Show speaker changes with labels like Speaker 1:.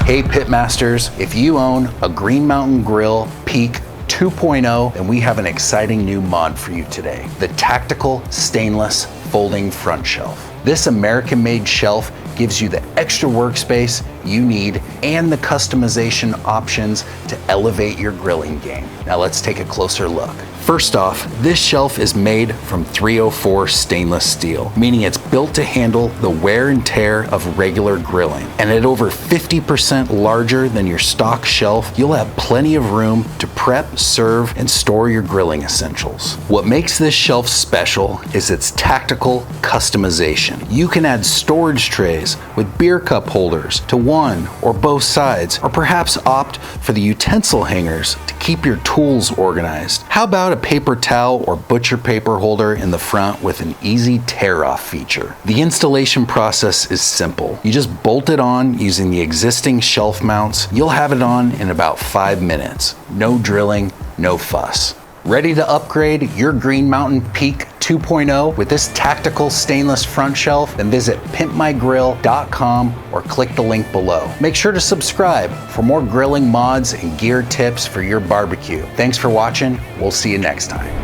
Speaker 1: Hey Pitmasters, if you own a Green Mountain Grill Peak 2.0, then we have an exciting new mod for you today. The tactical stainless folding front shelf. This American-made shelf gives you the extra workspace you need and the customization options to elevate your grilling game. Now let's take a closer look. First off, this shelf is made from 304 stainless steel, meaning it's built to handle the wear and tear of regular grilling. And at over 50% larger than your stock shelf, you'll have plenty of room to prep, serve, and store your grilling essentials. What makes this shelf special is its tactical customization. You can add storage trays with beer cup holders to one or both sides, or perhaps opt for the utensil hangers to keep your tools organized. How about a paper towel or butcher paper holder in the front with an easy tear-off feature? The installation process is simple. You just bolt it on using the existing shelf mounts. You'll have it on in about 5 minutes. No drilling, no fuss. Ready to upgrade your Green Mountain Peak 2.0 with this tactical stainless front shelf? Then visit pimpmygrill.com or click the link below. Make sure to subscribe for more grilling mods and gear tips for your barbecue. Thanks for watching. We'll see you next time.